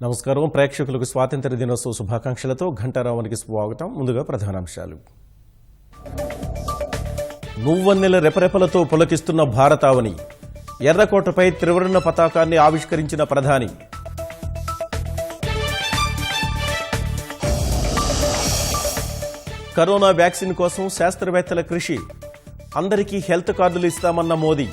నమస్కారం ప్రేక్షకులకు స్వాతంత్ర దినోత్సవ శుభాకాంక్షలతో ఘంటారావానికి స్వాగతం. ముందుగా ప్రధానాంశాలు. మువ్వన్నెల రెపరెపలతో పులకిస్తున్న భారతావని, ఎర్రకోటపై త్రివర్ణ పతాకాన్ని ఆవిష్కరించిన ప్రధాని. కరోనా వ్యాక్సిన్ కోసం శాస్త్రవేత్తల కృషి, అందరికీ హెల్త్ కార్డులు ఇస్తామన్న మోదీ.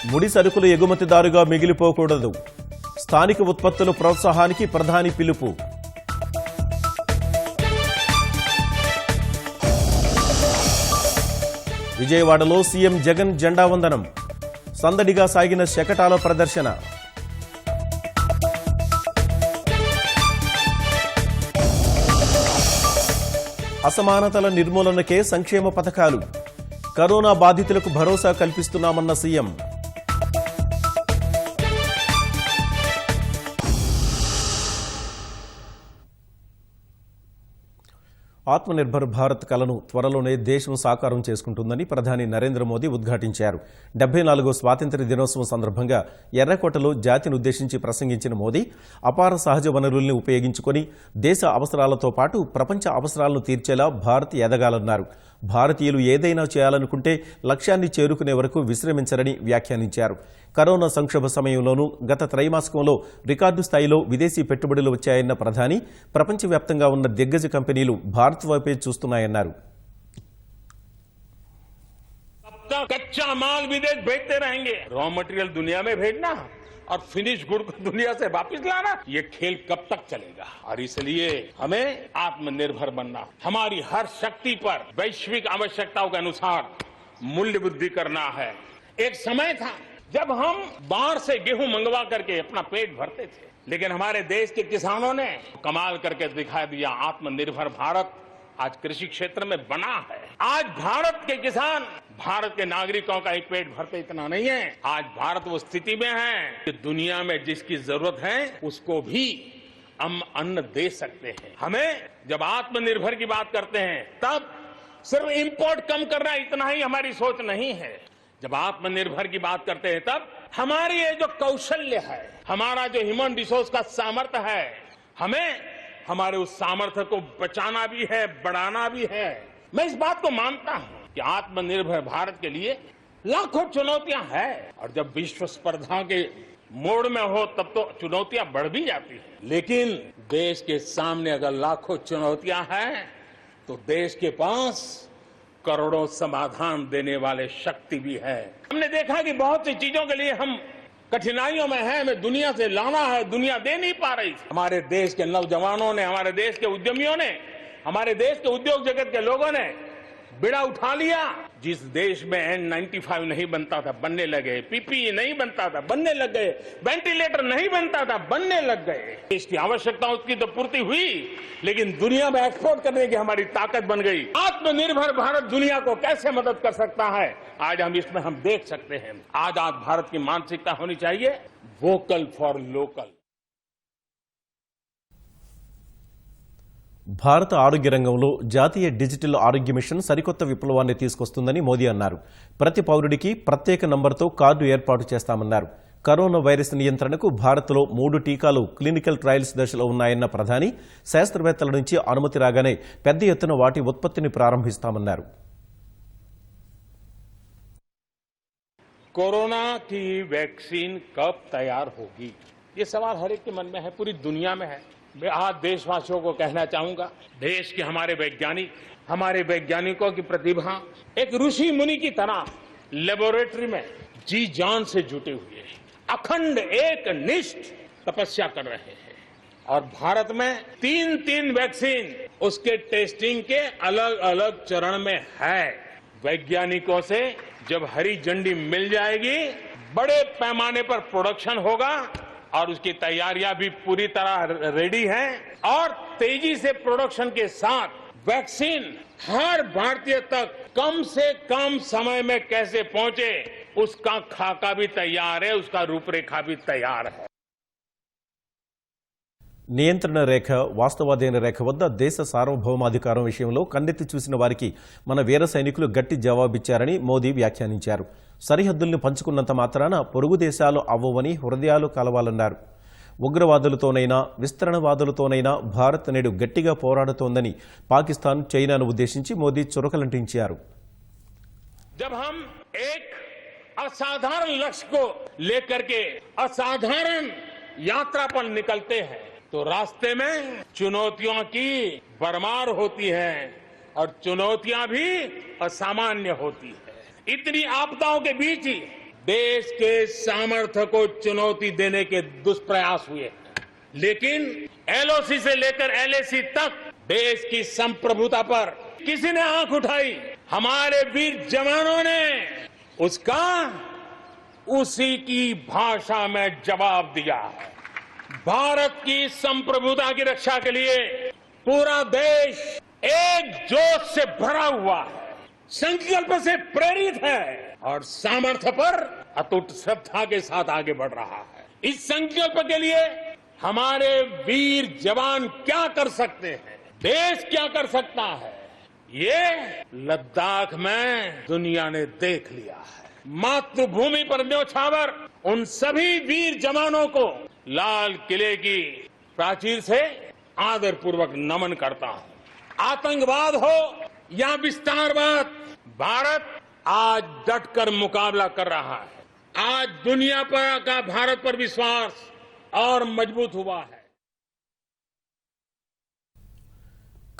ముడి సరుకులు ఎగుమతిదారుగా మిగిలిపోకూడదు, స్థానిక ఉత్పత్తుల ప్రోత్సాహానికి ప్రధాని పిలుపు. విజయవాడలో సీఎం జగన్ జెండా వందనం, సందడిగా సాగిన శకటాల ప్రదర్శన. అసమానతల నిర్మూలనకే సంక్షేమ పథకాలు, కరోనా బాధితులకు భరోసా కల్పిస్తున్నామన్న సీఎం. ఆత్మనిర్భర్ భారత్ కలను త్వరలోనే దేశం సాకారం చేసుకుంటుందని ప్రధాని నరేంద్ర మోదీ ఉద్ఘాటించారు. 74వ స్వాతంత్ర్య దినోత్సవం సందర్భంగా ఎర్రకోటలో జాతిని ఉద్దేశించి ప్రసంగించిన మోదీ, అపార సహజ వనరుల్ని ఉపయోగించుకొని దేశ అవసరాలతో పాటు ప్రపంచ అవసరాలను తీర్చేలా భారత్ ఎదగాలన్నారు. భారతీయులు ఏదైనా చేయాలనుకుంటే లక్ష్యాన్ని చేరుకునే వరకు విశ్రమించరని వ్యాఖ్యానించారు. కరోనా సంక్షోభ సమయంలోనూ గత త్రైమాసికంలో రికార్డు స్థాయిలో విదేశీ పెట్టుబడులు వచ్చాయన్న ప్రధాని, ప్రపంచవ్యాప్తంగా ఉన్న దిగ్గజ కంపెనీలు భారత్ వైపే చూస్తున్నాయన్నారు. कच्चा माल विदेश भेजते रहेंगे, रॉ मटेरियल दुनिया में भेजना और फिनिश गुड को दुनिया से वापस लाना, ये खेल कब तक चलेगा? और इसलिए हमें आत्मनिर्भर बनना, हमारी हर शक्ति पर वैश्विक आवश्यकताओं के अनुसार मूल्य वृद्धि करना है. एक समय था जब हम बाहर से गेहूं मंगवा करके अपना पेट भरते थे, लेकिन हमारे देश के किसानों ने कमाल करके दिखा दिया. आत्मनिर्भर भारत आज कृषि क्षेत्र में बना है. आज भारत के किसान भारत के नागरिकों का एक पेट भरते इतना नहीं है. आज भारत वो स्थिति में है कि दुनिया में जिसकी जरूरत है उसको भी हम अन्न दे सकते हैं. हमें जब आत्मनिर्भर की बात करते हैं तब सिर्फ इंपोर्ट कम करना इतना ही हमारी सोच नहीं है. जब आत्मनिर्भर की बात करते हैं तब हमारी ये जो कौशल्य है, हमारा जो ह्यूमन रिसोर्स का सामर्थ्य है, हमें हमारे उस सामर्थ्य को बचाना भी है, बढ़ाना भी है. मैं इस बात को मानता हूं कि आत्मनिर्भर भारत के लिए लाखों चुनौतियां हैं, और जब विश्व स्पर्धा के मोड़ में हो तब तो चुनौतियां बढ़ भी जाती हैं. लेकिन देश के सामने अगर लाखों चुनौतियां हैं तो देश के पास करोड़ों समाधान देने वाले शक्ति भी है. हमने देखा कि बहुत सी चीजों के लिए हम कठिनाइयों में है, हमें दुनिया से लाना है, दुनिया दे नहीं पा रही. हमारे देश के नौजवानों ने, हमारे देश के उद्यमियों ने, हमारे देश के उद्योग जगत के लोगों ने बिड़ा उठा लिया. जिस देश में N95 नहीं बनता था बनने लगे, PPE नहीं बनता था बनने लग गए, वेंटिलेटर नहीं बनता था बनने लग गए. देश की आवश्यकताओं की तो पूर्ति हुई, लेकिन दुनिया में एक्सपोर्ट करने की हमारी ताकत बन गई. आत्मनिर्भर भारत दुनिया को कैसे मदद कर सकता है, आज हम इसमें हम देख सकते हैं. आज भारत की मानसिकता होनी चाहिए वोकल फॉर लोकल. భారత ఆరోగ్య రంగంలో జాతీయ డిజిటల్ ఆరోగ్య మిషన్ సరికొత్త విప్లవాన్ని తీసుకొస్తుందని మోదీ అన్నారు. ప్రతి పౌరుడికి ప్రత్యేక నంబర్తో కార్డు ఏర్పాటు చేస్తామన్నారు. కరోనా వైరస్ నియంత్రణకు భారత్లో 3 టీకాలు క్లినికల్ ట్రయల్స్ దశలో ఉన్నాయన్న ప్రధాని, శాస్త్రవేత్తల నుంచి అనుమతి రాగానే పెద్ద ఎత్తున వాటి ఉత్పత్తిని ప్రారంభిస్తామన్నారు. कोरोना की वैक्सीन कब तैयार होगी, ये सवाल हर एक के मन में है, पूरी दुनिया में है. मैं आज देशवासियों को कहना चाहूंगा, देश के हमारे वैज्ञानिकों की प्रतिभा एक ऋषि मुनि की तरह लेबोरेटरी में जी जान से जुटे हुए हैं, अखंड एक निष्ठ तपस्या कर रहे हैं. और भारत में 3 वैक्सीन उसके टेस्टिंग के अलग अलग चरण में है. वैज्ञानिकों से जब हरी झंडी मिल जाएगी, बड़े पैमाने पर प्रोडक्शन होगा और उसकी तैयारियां भी पूरी तरह रेडी हैं, और तेजी से प्रोडक्शन के साथ वैक्सीन हर भारतीय तक कम से कम समय में कैसे पहुंचे उसका खाका भी तैयार है, उसका रूपरेखा भी तैयार है. నియంత్రణ రేఖ వాస్తవాధీన రేఖ వద్ద దేశ సార్వభౌమాధికారం విషయంలో కన్నెత్తి చూసిన వారికి మన వీర సైనికులు గట్టి జవాబిచ్చారని మోదీ వ్యాఖ్యానించారు. సరిహద్దుల్ని పంచుకున్నంత మాత్రాన పొరుగు దేశాలు అవ్వవని హృదయాలు కలవాలన్నారు. ఉగ్రవాదులతోనైనా విస్తరణవాదులతోనైనా భారత్ నేడు గట్టిగా పోరాడుతోందని పాకిస్తాన్, చైనాను ఉద్దేశించి మోదీ చురకలంటించారు. जब हम एक असाधारण लक्ष्य को लेकर के असाधारण यात्रा पर निकलते हैं तो रास्ते में चुनौतियों की भरमार होती है और चुनौतियां भी असामान्य होती है. इतनी आपदाओं के बीच ही देश के सामर्थ्य को चुनौती देने के दुष्प्रयास हुए, लेकिन एलओसी से लेकर एलएसी तक देश की संप्रभुता पर किसी ने आंख उठाई, हमारे वीर जवानों ने उसका उसी की भाषा में जवाब दिया. भारत की संप्रभुता की रक्षा के लिए पूरा देश एक जोश से भरा हुआ है, संकल्प से प्रेरित है और सामर्थ्य पर अटूट श्रद्धा के साथ आगे बढ़ रहा है. इस संकल्प के लिए हमारे वीर जवान क्या कर सकते हैं, देश क्या कर सकता है, ये लद्दाख में दुनिया ने देख लिया है. मातृभूमि पर न्योछावर उन सभी वीर जवानों को लाल किले की प्राचीर से आदरपूर्वक नमन करता हूं. आतंकवाद हो या विस्तारवाद, भारत आज डटकर मुकाबला कर रहा है. आज दुनिया पर का भारत पर विश्वास और मजबूत हुआ है.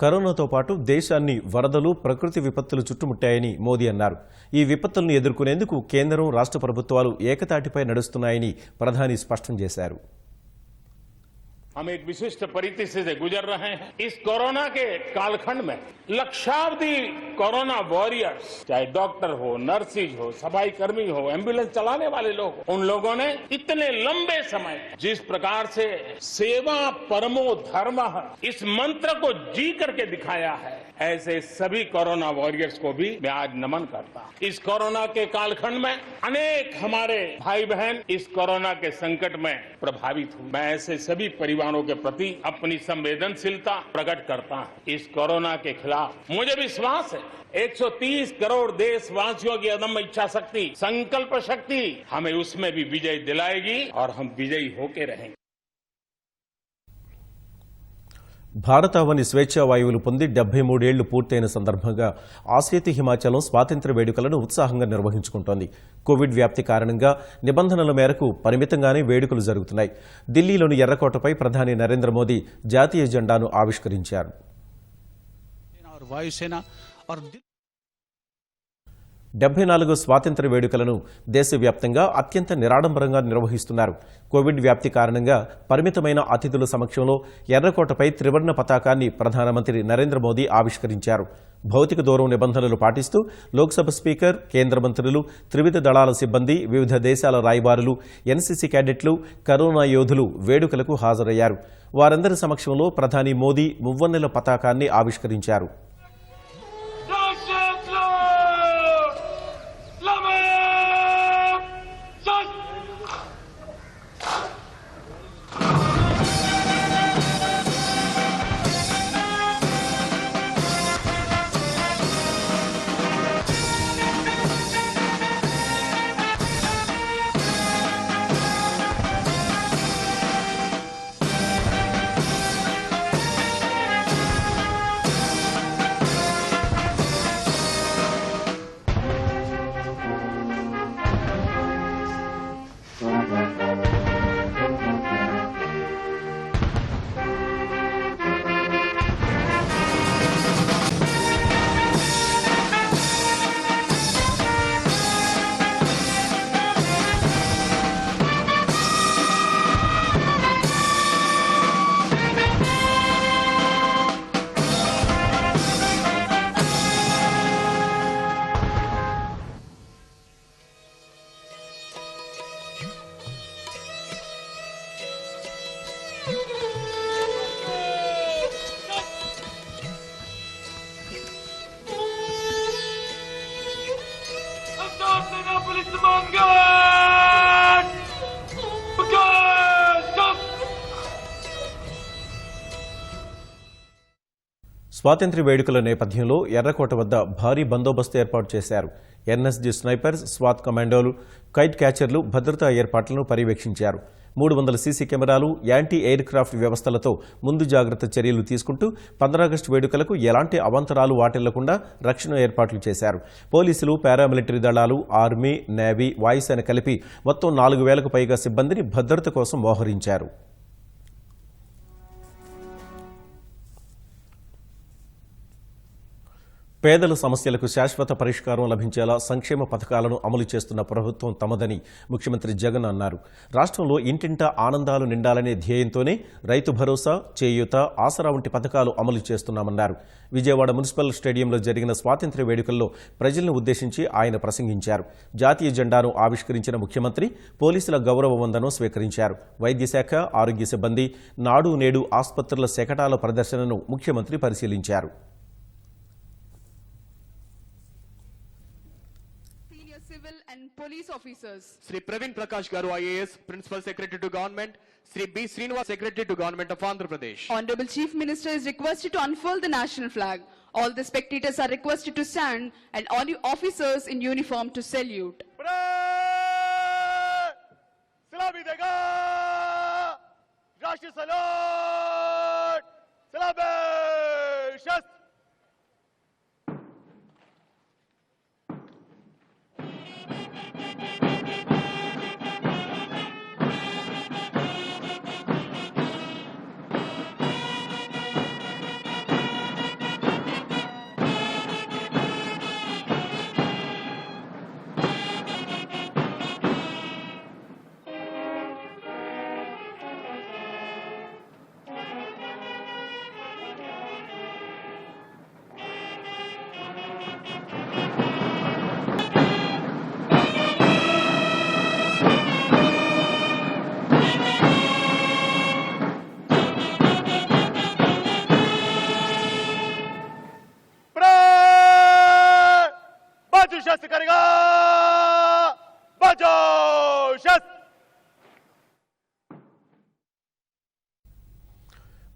కరోనాతో పాటు దేశాన్ని వరదలు, ప్రకృతి విపత్తులు చుట్టుముట్టాయని మోదీ అన్నారు. ఈ విపత్తులను ఎదుర్కొనేందుకు కేంద్రం, రాష్ట్ర ప్రభుత్వాలు ఏకతాటిపై నడుస్తున్నాయని ప్రధాని స్పష్టం చేశారు. हम एक विशिष्ट परिस्थिति से गुजर रहे हैं. इस कोरोना के कालखंड में लक्षावधि कोरोना वॉरियर्स, चाहे डॉक्टर हो, नर्सिस हो, सफाई कर्मी हो, एम्बुलेंस चलाने वाले लोग, उन लोगों ने इतने लंबे समय जिस प्रकार से सेवा परमो धर्मः इस मंत्र को जी करके दिखाया है, ऐसे सभी कोरोना वॉरियर्स को भी मैं आज नमन करता हूं. इस कोरोना के कालखंड में अनेक हमारे भाई बहन इस कोरोना के संकट में प्रभावित हुए. मैं ऐसे सभी परिवारों के प्रति अपनी संवेदनशीलता प्रकट करता हूं. इस कोरोना के खिलाफ मुझे विश्वास है 130 करोड़ देशवासियों की अदम्य इच्छा शक्ति, संकल्प शक्ति हमें उसमें भी विजय दिलाएगी और हम विजयी होके रहेंगे. భారతావని స్వేచ్ఛా వాయువులు పొంది 73 ఏళ్లు పూర్తయిన సందర్భంగా ఆసేతు హిమాచలం స్వాతంత్ర్య వేడుకలను ఉత్సాహంగా నిర్వహించుకుంటోంది. కోవిడ్ వ్యాప్తి కారణంగా నిబంధనల మేరకు పరిమితంగానే వేడుకలు జరుగుతున్నాయి. ఢిల్లీలోని ఎర్రకోటపై ప్రధాని నరేంద్ర మోదీ జాతీయ జెండాను ఆవిష్కరించారు. 74 స్వాతంత్ర్య వేడుకలను దేశవ్యాప్తంగా అత్యంత నిరాడంబరంగా నిర్వహిస్తున్నారు. కోవిడ్ వ్యాప్తి కారణంగా పరిమితమైన అతిథుల సమక్షంలో ఎర్రకోటపై త్రివర్ణ పతాకాన్ని ప్రధానమంత్రి నరేంద్ర మోదీ ఆవిష్కరించారు. భౌతిక దూరం నిబంధనలు పాటిస్తూ లోక్సభ స్పీకర్, కేంద్ర మంత్రులు, త్రివిధ దళాల సిబ్బంది, వివిధ దేశాల రాయబారులు, ఎన్సీసీ క్యాడెట్లు, కరోనా యోధులు వేడుకలకు హాజరయ్యారు. వారందరి సమక్షంలో ప్రధాని మోదీ మువ్వన్నెల పతాకాన్ని ఆవిష్కరించారు. స్వాతంత్ర్య వేడుకల నేపథ్యంలో ఎర్రకోట వద్ద భారీ బందోబస్తు ఏర్పాటు చేశారు. ఎన్ఎస్జీ స్నైపర్స్, స్వాత్ కమాండోలు, కైట్ క్యాచర్లు భద్రతా ఏర్పాట్లను పర్యవేక్షించారు. 300 సీసీ కెమెరాలు, యాంటీ ఎయిర్ క్రాఫ్ట్ వ్యవస్థలతో ముందు జాగ్రత్త చర్యలు తీసుకుంటూ 15 ఆగస్టు వేడుకలకు ఎలాంటి అవాంతరాలు వాటిల్లకుండా రక్షణ ఏర్పాట్లు చేశారు. పోలీసులు, పారామిలిటరీ దళాలు, ఆర్మీ, నేవీ, వాయుసేన కలిపి మొత్తం 4,000కు పైగా సిబ్బందిని భద్రత కోసం మోహరించారు. పేదల సమస్యలకు శాశ్వత పరిష్కారం లభించేలా సంక్షేమ పథకాలను అమలు చేస్తున్న ప్రభుత్వం తమదని ముఖ్యమంత్రి జగన్ అన్నారు. రాష్ట్రంలో ఇంటింటా ఆనందాలు నిండాలనే ధ్యేయంతోనే రైతు భరోసా, చేయూత, ఆసరా వంటి పథకాలు అమలు చేస్తున్నామన్నారు. విజయవాడ మున్సిపల్ స్టేడియంలో జరిగిన స్వాతంత్ర్య వేడుకల్లో ప్రజలను ఉద్దేశించి ఆయన ప్రసంగించారు. జాతీయ జెండాను ఆవిష్కరించిన ముఖ్యమంత్రి పోలీసుల గౌరవ వందనం స్వీకరించారు. వైద్య శాఖ, ఆరోగ్య సిబ్బంది, నాడు నేడు ఆసుపత్రుల శకటాల ప్రదర్శనను ముఖ్యమంత్రి పరిశీలించారు. Civil and police officers. Sri Praveen Prakash Garu IAS, Principal Secretary to Government, Sri B. Srinivas, Secretary to Government of Andhra Pradesh. Honorable Chief Minister is requested to unfurl the national flag. All the spectators are requested to stand and all you officers in uniform to salute. Salami dega! Rashtriya salute! Salame! Shast!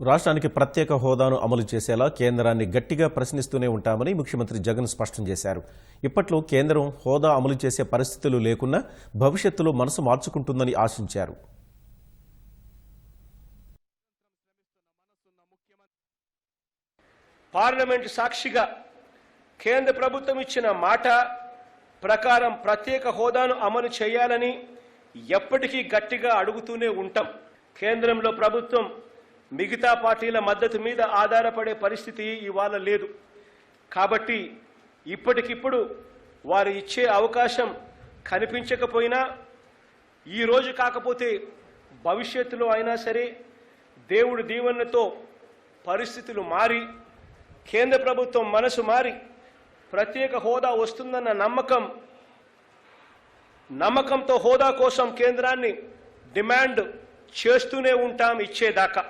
రాష్ట్రానికి ప్రత్యేక హోదాను అమలు చేసేలా కేంద్రాన్ని గట్టిగా ప్రశ్నిస్తూనే ఉంటామని ముఖ్యమంత్రి జగన్ స్పష్టం చేశారు. ఇప్పట్లో కేంద్రం హోదా అమలు చేసే పరిస్థితులు లేకున్నా భవిష్యత్తులో మనసు మార్చుకుంటుందని ఆశించారు. పార్లమెంటు సాక్షిగా కేంద్ర ప్రభుత్వం ఇచ్చిన మాట ప్రకారం ప్రత్యేక హోదాను అమలు చేయాలని ఎప్పటికీ గట్టిగా అడుగుతూనే ఉంటాం. కేంద్రంలో ప్రభుత్వం మిగతా పార్టీల మద్దతు మీద ఆధారపడే పరిస్థితి ఇవాళ లేదు. కాబట్టి ఇప్పటికిప్పుడు వారు ఇచ్చే అవకాశం కనిపించకపోయినా ఈ రోజు కాకపోతే భవిష్యత్తులో అయినా సరే దేవుడి దీవెనతో పరిస్థితులు మారి కేంద్ర ప్రభుత్వం మనసు మారి ప్రత్యేక హోదా వస్తుందన్న నమ్మకంతో హోదా కోసం కేంద్రాన్ని డిమాండ్ చేస్తూనే ఉంటాం ఇచ్చేదాకా.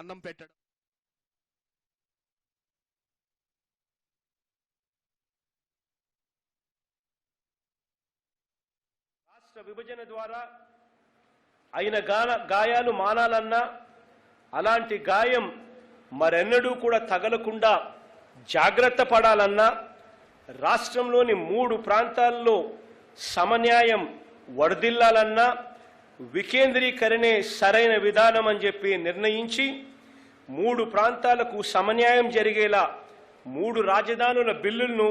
అన్నం పెట్టడం రాష్ట్ర విభజన ద్వారా అయిన గాయాలు మానాలన్నా అలాంటి గాయం మరెన్నడూ కూడా తగలకుండా జాగ్రత్త పడాలన్నా రాష్ట్రంలోని 3 ప్రాంతాల్లో సమన్యాయం వర్ధిల్లాలన్నా వికేంద్రీకరణే సరైన విధానం అని చెప్పి నిర్ణయించి 3 ప్రాంతాలకు సమన్యాయం జరిగేలా 3 రాజధానుల బిల్లులను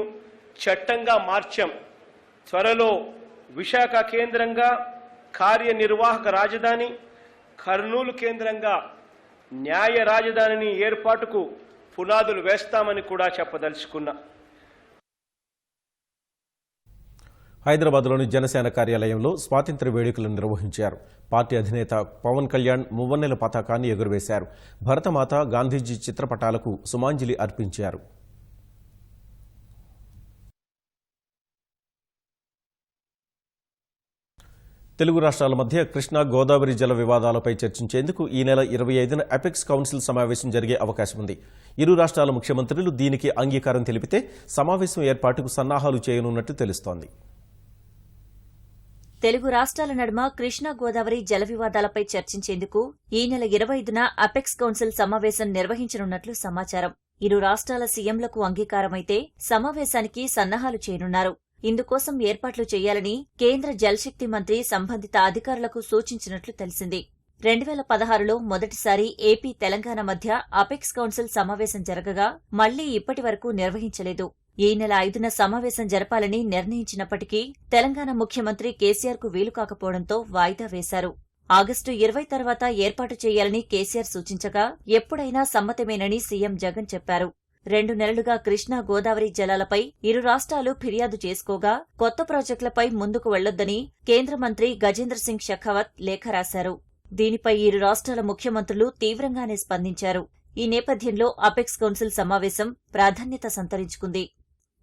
చట్టంగా మార్చాం. త్వరలో విశాఖ కేంద్రంగా కార్యనిర్వాహక రాజధాని, కర్నూలు కేంద్రంగా న్యాయ రాజధానిని ఏర్పాటుకు పునాదులు వేస్తామని కూడా చెప్పదలుచుకున్నా. హైదరాబాద్లోని జనసేన కార్యాలయంలో స్వాతంత్ర్య వేడుకలను నిర్వహించారు. పార్టీ అధినేత పవన్ కళ్యాణ్ మువ్వన్నెల పతాకాన్ని ఎగురవేశారు. భరతమాత, గాంధీజీ చిత్రపటాలకు సుమాంజలి అర్పించారు. తెలుగు రాష్ట్రాల మధ్య కృష్ణా, గోదావరి జల వివాదాలపై చర్చించేందుకు ఈ నెల 25న అపెక్స్ కౌన్సిల్ సమావేశం జరిగే అవకాశం ఉంది. ఇరు రాష్ట్రాల ముఖ్యమంత్రులు దీనికి అంగీకారం తెలిపితే సమావేశం ఏర్పాటుకు సన్నాహాలు చేయనున్నట్టు తెలుస్తోంది. తెలుగు రాష్ట్రాల నడుమ కృష్ణా గోదావరి జల వివాదాలపై చర్చించేందుకు ఈ నెల 25న అపెక్స్ కౌన్సిల్ సమావేశం నిర్వహించనున్నట్లు సమాచారం. ఇరు రాష్ట్రాల సీఎంలకు అంగీకారమైతే సమావేశానికి సన్నాహాలు చేయనున్నారు. ఇందుకోసం ఏర్పాట్లు చేయాలని కేంద్ర జలశక్తి మంత్రి సంబంధిత అధికారులకు సూచించినట్లు తెలిసింది. 2016లో మొదటిసారి ఏపీ తెలంగాణ మధ్య అపెక్స్ కౌన్సిల్ సమావేశం జరగగా మళ్లీ ఇప్పటి వరకు నిర్వహించలేదు. ఈ నెల 5న సమావేశం జరపాలని నిర్ణయించినప్పటికీ తెలంగాణ ముఖ్యమంత్రి కేసీఆర్కు వీలు కాకపోవడంతో వాయిదా వేశారు. ఆగస్టు 20 తర్వాత ఏర్పాటు చేయాలని కేసీఆర్ సూచించగా ఎప్పుడైనా సమ్మతమేనని సీఎం జగన్ చెప్పారు. 2 నెలలుగా కృష్ణా గోదావరి జలాలపై ఇరు రాష్ట్రాలు ఫిర్యాదు చేసుకోగా కొత్త ప్రాజెక్టులపై ముందుకు వెళ్లొద్దని కేంద్ర మంత్రి గజేంద్ర సింగ్ షెకావత్ లేఖ రాశారు. దీనిపై ఇరు రాష్ట్రాల ముఖ్యమంత్రులు తీవ్రంగానే స్పందించారు. ఈ నేపథ్యంలో అపెక్స్ కౌన్సిల్ సమావేశం ప్రాధాన్యత సంతరించుకుంది.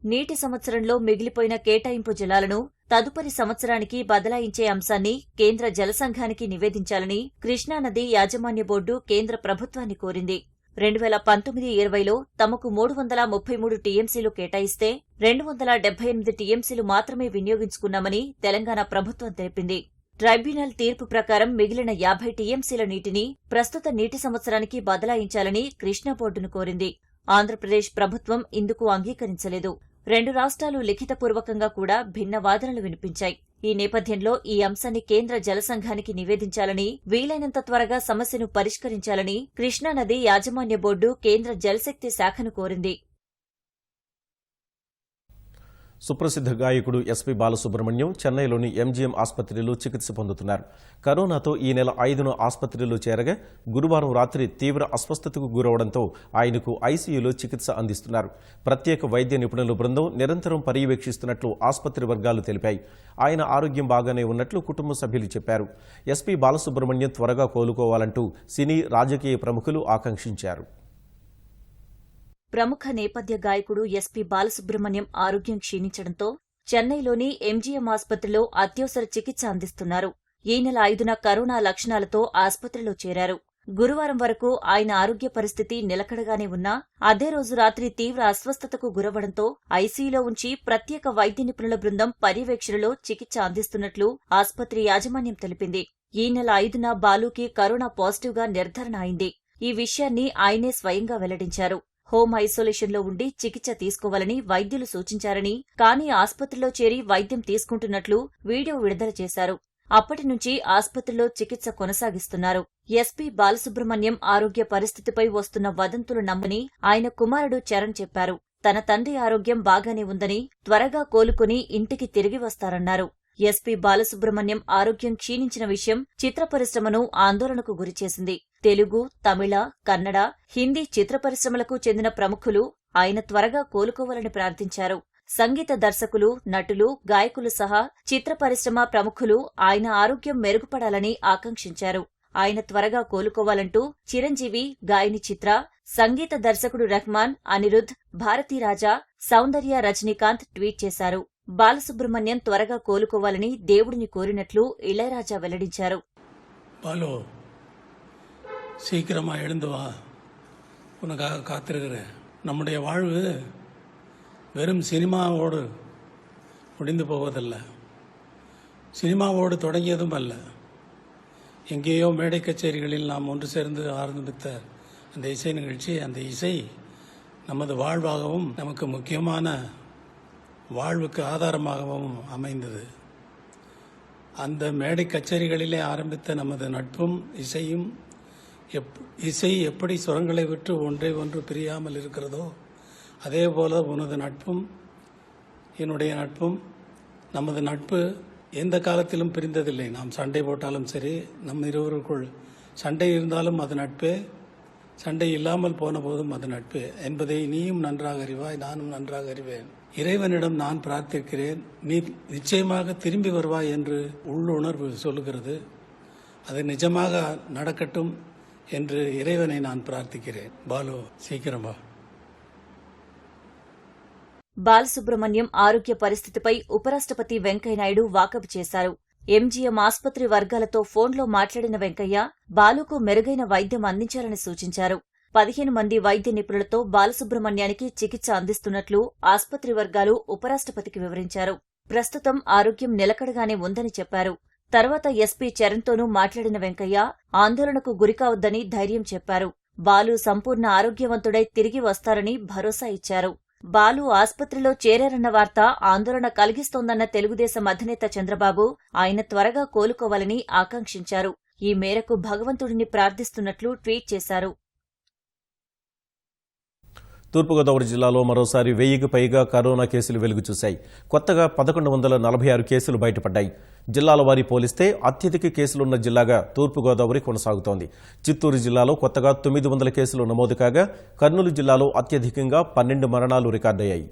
నీటి సంవత్సరంలో మిగిలిపోయిన కేటాయింపు జలాలను తదుపరి సంవత్సరానికి బదలాయించే అంశాన్ని కేంద్ర జల సంఘానికి నివేదించాలని కృష్ణానది యాజమాన్య బోర్డు కేంద్ర ప్రభుత్వాన్ని కోరింది. 2019-20లో తమకు 333 టీఎంసీలు కేటాయిస్తే 278 టీఎంసీలు మాత్రమే వినియోగించుకున్నామని తెలంగాణ ప్రభుత్వం తెలిపింది. ట్రైబ్యునల్ తీర్పు ప్రకారం మిగిలిన 50 టీఎంసీల నీటిని ప్రస్తుత నీటి సంవత్సరానికి బదలాయించాలని కృష్ణా బోర్డును కోరింది. ఆంధ్రప్రదేశ్ ప్రభుత్వం ఇందుకు అంగీకరించలేదు. 2 రాష్ట్రాలు లిఖితపూర్వకంగా కూడా భిన్న వాదనలు వినిపించాయి. ఈ నేపథ్యంలో ఈ అంశాన్ని కేంద్ర జల సంఘానికి నివేదించాలని, వీలైనంత త్వరగా సమస్యను పరిష్కరించాలని కృష్ణానది యాజమాన్య బోర్డు కేంద్ర జలశక్తి శాఖను కోరింది. సుప్రసిద్ధ గాయకుడు ఎస్పీ బాలసుబ్రహ్మణ్యం చెన్నైలోని ఎంజీఎం ఆసుపత్రిలో చికిత్స పొందుతున్నారు. కరోనాతో ఈ నెల 5న ఆసుపత్రిలో చేరగా గురువారం రాత్రి తీవ్ర అస్వస్థతకు గురవడంతో ఆయనకు ఐసీయూలో చికిత్స అందిస్తున్నారు. ప్రత్యేక వైద్య నిపుణుల బృందం నిరంతరం పర్యవేక్షిస్తున్నట్లు ఆసుపత్రి వర్గాలు తెలిపాయి. ఆయన ఆరోగ్యం బాగానే ఉన్నట్లు కుటుంబ సభ్యులు చెప్పారు. ఎస్పీ బాలసుబ్రహ్మణ్యం త్వరగా కోలుకోవాలంటూ సినీ, రాజకీయ ప్రముఖులు ఆకాంక్షించారు. ప్రముఖ నేపథ్య గాయకుడు ఎస్పీ బాలసుబ్రహ్మణ్యం ఆరోగ్యం క్షీణించడంతో చెన్నైలోని ఎంజీఎం ఆసుపత్రిలో అత్యవసర చికిత్స అందిస్తున్నారు. ఈ నెల 5న కరోనా లక్షణాలతో ఆసుపత్రిలో చేరారు. గురువారం వరకు ఆయన ఆరోగ్య పరిస్థితి నిలకడగానే ఉన్నా అదే రోజు రాత్రి తీవ్ర అస్వస్థతకు గురవడంతో ఐసీయూలో ఉంచి ప్రత్యేక వైద్య నిపుణుల బృందం పర్యవేక్షణలో చికిత్స అందిస్తున్నట్లు ఆసుపత్రి యాజమాన్యం తెలిపింది. ఈ నెల 5న బాలుకి కరోనా పాజిటివ్గా నిర్ధారణ అయింది. ఈ విషయాన్ని ఆయనే స్వయంగా వెల్లడించారు. హోం ఐసోలేషన్లో ఉండి చికిత్స తీసుకోవాలని వైద్యులు సూచించారని, కానీ ఆసుపత్రిలో చేరి వైద్యం తీసుకుంటున్నట్లు వీడియో విడుదల చేశారు. అప్పటి నుంచి ఆసుపత్రిలో చికిత్స కొనసాగిస్తున్నారు. ఎస్పీ బాలసుబ్రహ్మణ్యం ఆరోగ్య పరిస్థితిపై వస్తున్న వదంతులు నమ్మని ఆయన కుమారుడు చరణ్ చెప్పారు. తన తండ్రి ఆరోగ్యం బాగానే ఉందని, త్వరగా కోలుకుని ఇంటికి తిరిగి వస్తారన్నారు. ఎస్పీ బాలసుబ్రహ్మణ్యం ఆరోగ్యం క్షీణించిన విషయం చిత్ర పరిశ్రమను ఆందోళనకు గురిచేసింది. తెలుగు, తమిళ, కన్నడ, హిందీ చిత్ర పరిశ్రమలకు చెందిన ప్రముఖులు ఆయన త్వరగా కోలుకోవాలని ప్రార్థించారు. సంగీత దర్శకులు, నటులు, గాయకులు సహా చిత్ర పరిశ్రమ ప్రముఖులు ఆయన ఆరోగ్యం మెరుగుపడాలని ఆకాంక్షించారు. ఆయన త్వరగా కోలుకోవాలంటూ చిరంజీవి, గాయని చిత్ర, సంగీత దర్శకుడు రెహమాన్, అనిరుద్ధ్, భారతీరాజా, సౌందర్య రజనీకాంత్ ట్వీట్ చేశారు. బాలసుబ్రహ్మణ్యం త్వరగా కోలుకోవాలని దేవుడిని కోరినట్లు ఇళయరాజా వెల్లడించారు. பாலு சீக்கிரமா எழுந்து வா, உனக்காக காத்திருக்கிறேன். நம்முடைய வாழ்வு வெறும் சினிமாவோடு முடிந்து போவதல்ல, சினிமாவோடு தொடங்கியதும் அல்ல. எங்கேயோ மேடை கச்சேரிகளில் நாம் ஒன்று சேர்ந்து ஆரம்பித்த அந்த இசை நிகழ்ச்சி, அந்த இசை நமது வாழ்வாகவும் நமக்கு முக்கியமான வாழ்வுக்கு ஆதாரமாகவும் அமைந்தது. அந்த மேடை கச்சேரிகளிலே ஆரம்பித்த நமது நட்பும் இசையும் இசை எப்படி சுரங்களை விட்டு ஒன்றை ஒன்று பிரியாமல் இருக்கிறதோ அதே போல உனது நட்பும் என்னுடைய நட்பும், நமது நட்பு எந்த காலத்திலும் பிரிந்ததில்லை. நாம் சண்டை போட்டாலும் சரி, நம் இருவருக்குள் சண்டை இருந்தாலும் அது நட்பே, சண்டை இல்லாமல் போன போதும் அது நட்பே என்பதை நீயும் நன்றாக அறிவாய், நானும் நன்றாக அறிவேன். இறைவனிடம் நான் பிரார்த்திக்கிறேன், நீ நிச்சயமாக திரும்பி வருவாய் என்று உள்ளுணர்வு சொல்லுகிறது. அது நிஜமாக நடக்கட்டும் என்று இறைவனை நான் பிரார்த்திக்கிறேன். பாலு, சீக்கிரம் வா. బాలసుబ్రహ్మణ్యం ఆరోగ్య పరిస్థితిపై ఉపరాష్ట్రపతి వెంకయ్యనాయుడు వాకబు చేశారు. ఎంజీఎం ఆసుపత్రి వర్గాలతో ఫోన్లో మాట్లాడిన వెంకయ్య బాలుకు మెరుగైన వైద్యం అందించాలని సూచించారు. 15 మంది వైద్య నిపుణులతో బాలసుబ్రహ్మణ్యానికి చికిత్స అందిస్తున్నట్లు ఆసుపత్రి వర్గాలు ఉపరాష్ట్రపతికి వివరించారు. ప్రస్తుతం ఆరోగ్యం నిలకడగానే ఉందని చెప్పారు. తర్వాత ఎస్పీ చరణ్తోనూ మాట్లాడిన వెంకయ్య ఆందోళనకు గురికావద్దని ధైర్యం చెప్పారు. బాలు సంపూర్ణ ఆరోగ్యవంతుడై తిరిగి వస్తారని భరోసా ఇచ్చారు. బాలు ఆస్పత్రిలో చేరారన్న వార్త ఆందోళన కలిగిస్తోందన్న తెలుగుదేశం అధినేత చంద్రబాబు ఆయన త్వరగా కోలుకోవాలని ఆకాంక్షించారు. ఈ మేరకు భగవంతుడిని ప్రార్థిస్తున్నట్లు ట్వీట్ చేశారు. తూర్పుగోదావరి జిల్లాలో మరోసారి 1000కి పైగా కరోనా కేసులు వెలుగు చూశాయి. కొత్తగా 1146 కేసులు బయటపడ్డాయి. జిల్లాల వారీ పోలిస్తే అత్యధిక కేసులున్న జిల్లాగా తూర్పుగోదావరి కొనసాగుతోంది. చిత్తూరు జిల్లాలో కొత్తగా 900 కేసులు నమోదు కాగా కర్నూలు జిల్లాలో అత్యధికంగా 12 మరణాలు రికార్డయ్యాయి.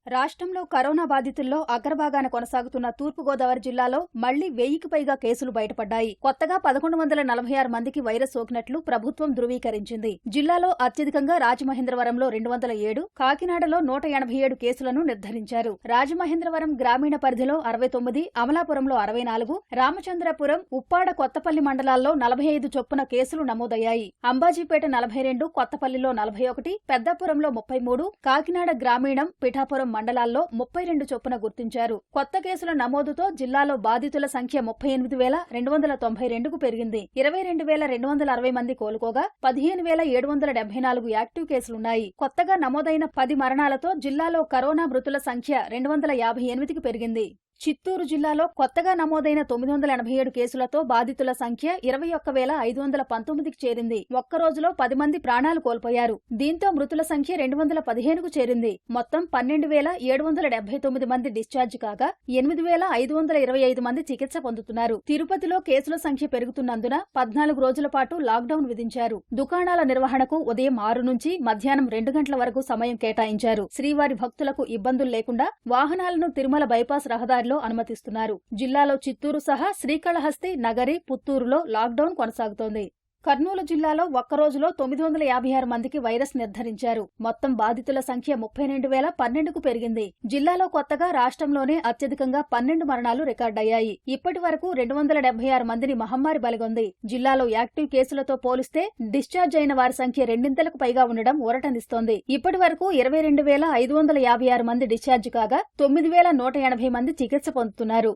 రాష్ట్రంలో కరోనా బాధితుల్లో అగ్రభాగాన కొనసాగుతున్న తూర్పుగోదావరి జిల్లాలో మళ్లీ 1000కి పైగా కేసులు బయటపడ్డాయి. కొత్తగా 1146 మందికి వైరస్ సోకినట్లు ప్రభుత్వం ధృవీకరించింది. జిల్లాలో అత్యధికంగా రాజమహేంద్రవరంలో 207, కాకినాడలో 187 కేసులను నిర్ధారించారు. రాజమహేంద్రవరం గ్రామీణ పరిధిలో 69, అమలాపురంలో 64, రామచంద్రపురం, ఉప్పాడ, కొత్తపల్లి మండలాల్లో 45 చొప్పున కేసులు నమోదయ్యాయి. అంబాజీపేట 42, కొత్తపల్లిలో 41, పెద్దాపురంలో 33, కాకినాడ గ్రామీణం, పిఠాపురం మండలాల్లో 32 చొప్పున గుర్తించారు. కొత్త కేసుల నమోదుతో జిల్లాలో బాధితుల సంఖ్య 38,292కు పెరిగింది. 22,260 మంది కోలుకోగా 15,774 యాక్టివ్ కేసులున్నాయి. కొత్తగా నమోదైన 10 మరణాలతో జిల్లాలో కరోనా మృతుల సంఖ్య 258కి పెరిగింది. చిత్తూరు జిల్లాలో కొత్తగా నమోదైన 987 కేసులతో బాధితుల సంఖ్య 21,519కి చేరింది. ఒక్కరోజులో 10 మంది ప్రాణాలు కోల్పోయారు. దీంతో మృతుల సంఖ్య 215కు చేరింది. మొత్తం 12,779 మంది డిశ్చార్జ్ కాగా 8,525 మంది చికిత్స పొందుతున్నారు. తిరుపతిలో కేసుల సంఖ్య పెరుగుతున్నందున 14 రోజుల పాటు లాక్డౌన్ విధించారు. దుకాణాల నిర్వహణకు ఉదయం 6 నుంచి మధ్యాహ్నం 2 గంటల వరకు సమయం కేటాయించారు. శ్రీవారి భక్తులకు ఇబ్బందులు లేకుండా వాహనాలను తిరుమల బైపాస్ రహదారి అనుమతిస్తున్నారు. జిల్లాలో చిత్తూరు సహా శ్రీకాళహస్తి, నగరి, పుత్తూరులో లాక్డౌన్ కొనసాగుతోంది. కర్నూలు జిల్లాలో ఒక్కరోజులో 956 మందికి వైరస్ నిర్ధారించారు. మొత్తం బాధితుల సంఖ్య 32,012కు పెరిగింది. జిల్లాలో కొత్తగా రాష్ట్రంలోనే అత్యధికంగా 12 మరణాలు రికార్డయ్యాయి. ఇప్పటి వరకు 276 మందిని మహమ్మారి బలిగొంది. జిల్లాలో యాక్టివ్ కేసులతో పోలిస్తే డిశ్చార్జ్ అయిన వారి సంఖ్య రెండింతలకు పైగా ఉండడం ఊరటనిస్తోంది. ఇప్పటి వరకు 22,556 మంది డిశ్చార్జ్ కాగా 9,180 మంది చికిత్స పొందుతున్నారు.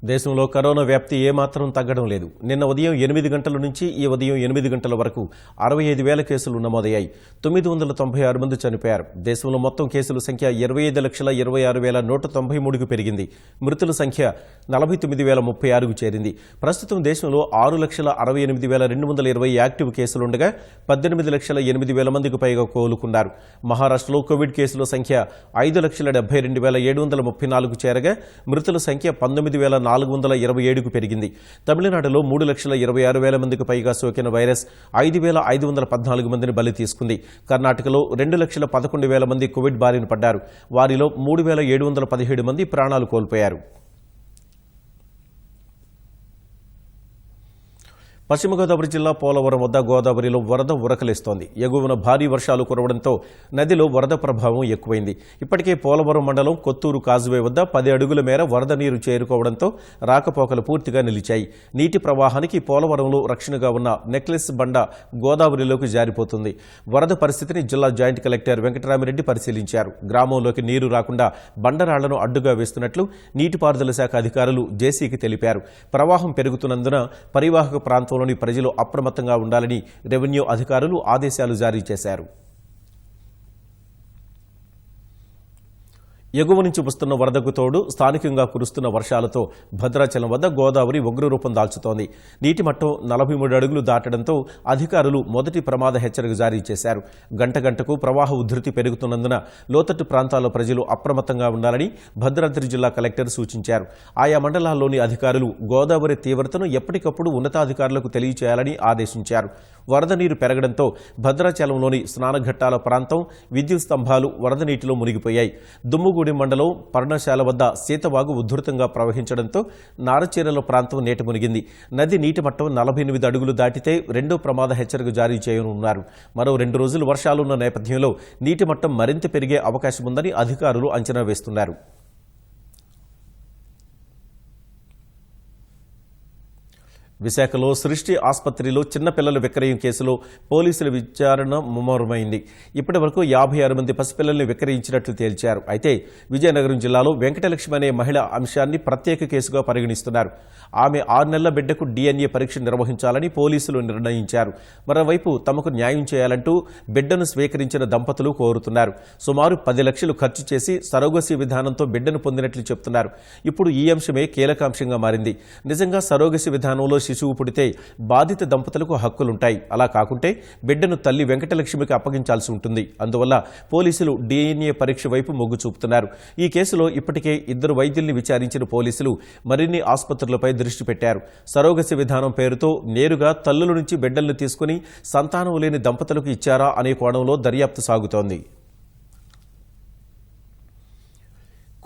దేశంలో కరోనా వ్యాప్తి ఏమాత్రం తగ్గడం లేదు. నిన్న ఉదయం 8 గంటల నుంచి ఈ ఉదయం 8 గంటల వరకు 65,000 కేసులు నమోదయ్యాయి. 996 మంది చనిపోయారు. దేశంలో మొత్తం కేసుల సంఖ్య 25,26,193కు పెరిగింది. మృతుల సంఖ్య 49,036కు చేరింది. ప్రస్తుతం దేశంలో 6,68,220 యాక్టివ్ కేసులుండగా 18,08,000 మందికి పైగా కోలుకున్నారు. మహారాష్ట్రలో కోవిడ్ కేసుల సంఖ్య 5,72,734కు చేరగా మృతుల సంఖ్య 19,427కు పెరిగింది. తమిళనాడులో 3,26,000 మందికి పైగా సోకిన వైరస్ 5,514 మందిని బలి తీసుకుంది. కర్ణాటకలో 2,11,000 మంది కోవిడ్ బారిన పడ్డారు. వారిలో 3,717 మంది ప్రాణాలు కోల్పోయారు. పశ్చిమ గోదావరి జిల్లా పోలవరం వద్ద గోదావరిలో వరద ఉరకలేస్తోంది. ఎగువన భారీ వర్షాలు కురవడంతో నదిలో వరద ప్రభావం ఎక్కువైంది. ఇప్పటికే పోలవరం మండలం కొత్తూరు కాజువే వద్ద 10 అడుగుల మేర వరద నీరు చేరుకోవడంతో రాకపోకలు పూర్తిగా నిలిచాయి. నీటి ప్రవాహానికి పోలవరంలో రక్షణగా ఉన్న నెక్లెస్ బండ గోదావరిలోకి జారిపోతుంది. వరద పరిస్థితిని జిల్లా జాయింట్ కలెక్టర్ వెంకటరామిరెడ్డి పరిశీలించారు. గ్రామంలోకి నీరు రాకుండా బండరాళ్లను అడ్డుగా వేస్తున్నట్లు నీటిపారుదల శాఖ అధికారులు జేసీకి తెలిపారు. ప్రవాహం పెరుగుతున్నందున పరివాహక ప్రాంతం ప్రజలు అప్రమత్తంగా ఉండాలని రెవెన్యూ అధికారులు ఆదేశాలు జారీ చేశారు. ఎగువ నుంచి వస్తున్న వరదకు తోడు స్థానికంగా కురుస్తున్న వర్షాలతో భద్రాచలం వద్ద గోదావరి ఉగ్రరూపం దాల్చుతోంది. నీటి మట్టం 43 అడుగులు దాటడంతో అధికారులు మొదటి ప్రమాద హెచ్చరిక జారీ చేశారు. గంట గంటకు ప్రవాహ ఉధృతి పెరుగుతున్నందున లోతట్టు ప్రాంతాల్లో ప్రజలు అప్రమత్తంగా ఉండాలని భద్రాద్రి జిల్లా కలెక్టర్ సూచించారు. ఆయా మండలాల్లోని అధికారులు గోదావరి తీవ్రతను ఎప్పటికప్పుడు ఉన్నతాధికారులకు తెలియచేయాలని ఆదేశించారు. వరద నీరు పెరగడంతో భద్రాచలంలోని స్నానఘట్టాల ప్రాంతం, విద్యుత్ స్తంభాలు వరద నీటిలో మునిగిపోయాయి. దుమ్ముగూడెం మండలం పర్ణశాల వద్ద సీతవాగు ఉధృతంగా ప్రవహించడంతో నారచీరల ప్రాంతం నీట మునిగింది. నది నీటి మట్టం 48 అడుగులు దాటితే రెండో ప్రమాద హెచ్చరిక జారీ చేయనున్నారు. మరో 2 రోజులు వర్షాలున్న నేపథ్యంలో నీటి మట్టం మరింత పెరిగే అవకాశం ఉందని అధికారులు అంచనా వేస్తున్నారు. విశాఖలో సృష్టి ఆసుపత్రిలో చిన్నపిల్లల విక్రయం కేసులో పోలీసుల విచారణ ముమ్మరమైంది. ఇప్పటి వరకు 56 మంది పసిపిల్లల్ని విక్రయించినట్లు తేల్చారు. అయితే విజయనగరం జిల్లాలో వెంకటలక్ష్మి అనే మహిళ అంశాన్ని ప్రత్యేక కేసుగా పరిగణిస్తున్నారు. ఆమె 6 నెలల బిడ్డకు DNA పరీక్ష నిర్వహించాలని పోలీసులు నిర్ణయించారు. మరోవైపు తమకు న్యాయం చేయాలంటూ బిడ్డను స్వీకరించిన దంపతులు కోరుతున్నారు. సుమారు 10 లక్షలు ఖర్చు చేసి సరోగసీ విధానంతో బిడ్డను పొందినట్లు చెబుతున్నారు. ఇప్పుడు ఈ అంశమే కీలకాంశంగా మారింది. నిజంగా సరోగసీ విధానంలో శిశువు పుడితే బాధిత దంపతులకు హక్కులుంటాయి. అలా కాకుంటే బిడ్డను తల్లి వెంకటలక్ష్మికి అప్పగించాల్సి ఉంటుంది. అందువల్ల పోలీసులు DNA పరీక్ష వైపు మొగ్గు చూపుతున్నారు. ఈ కేసులో ఇప్పటికే 2 వైద్యుల్ని విచారించిన పోలీసులు మరిన్ని ఆసుపత్రులపై దృష్టి పెట్టారు. సరోగసి విధానం పేరుతో నేరుగా తల్లుల నుంచి బిడ్డలను తీసుకుని సంతానం లేని దంపతులకు ఇచ్చారా అనే కోణంలో దర్యాప్తు సాగుతోంది.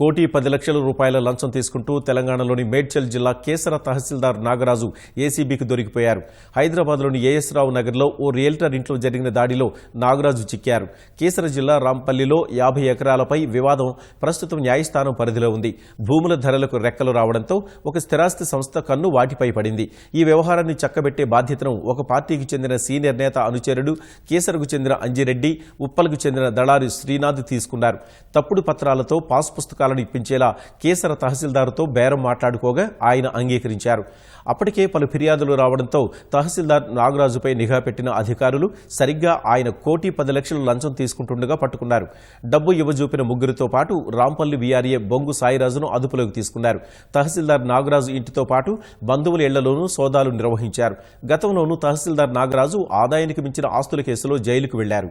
1,10,00,000 రూపాయల లంచం తీసుకుంటూ తెలంగాణలోని మేడ్చల్ జిల్లా కేసర తహసీల్దార్ నాగరాజు ఏసీబీకి దొరికిపోయారు. హైదరాబాద్లోని ఏఎస్ రావు నగర్లో ఓ రియల్టర్ ఇంట్లో జరిగిన దాడిలో నాగరాజు చిక్కారు. కేసర జిల్లా రాంపల్లిలో 50 ఎకరాలపై వివాదం ప్రస్తుతం న్యాయస్థానం పరిధిలో ఉంది. భూముల ధరలకు రెక్కలు రావడంతో ఒక స్థిరాస్తి సంస్థ కన్ను వాటిపై పడింది. ఈ వ్యవహారాన్ని చక్కబెట్టే బాధ్యతను ఒక పార్టీకి చెందిన సీనియర్ నేత అనుచరుడు, కేసరకు చెందిన అంజిరెడ్డి, ఉప్పల్కు చెందిన దళారి శ్రీనాథ్ తీసుకున్నారు. తప్పుడు పత్రాలతో పాస్ పుస్తకాలు ఇప్పించేలా కేసర తహసీల్దార్తో బేరం మాట్లాడుకోగా ఆయన అంగీకరించారు. అప్పటికే పలు ఫిర్యాదులు రావడంతో తహసీల్దార్ నాగరాజుపై నిఘా పెట్టిన అధికారులు సరిగ్గా ఆయన 1,10,00,000 లంచం తీసుకుంటుండగా పట్టుకున్నారు. డబ్బు ఇవ్వజూపిన ముగ్గురితో పాటు రాంపల్లి వీఆర్ఏ బొంగు సాయిరాజును అదుపులోకి తీసుకున్నారు. తహసీల్దార్ నాగరాజు ఇంటితో పాటు బంధువుల ఇళ్లలోనూ సోదాలు నిర్వహించారు. గతంలోనూ తహసీల్దార్ నాగరాజు ఆదాయానికి మించిన ఆస్తుల కేసులో జైలుకు వెళ్లారు.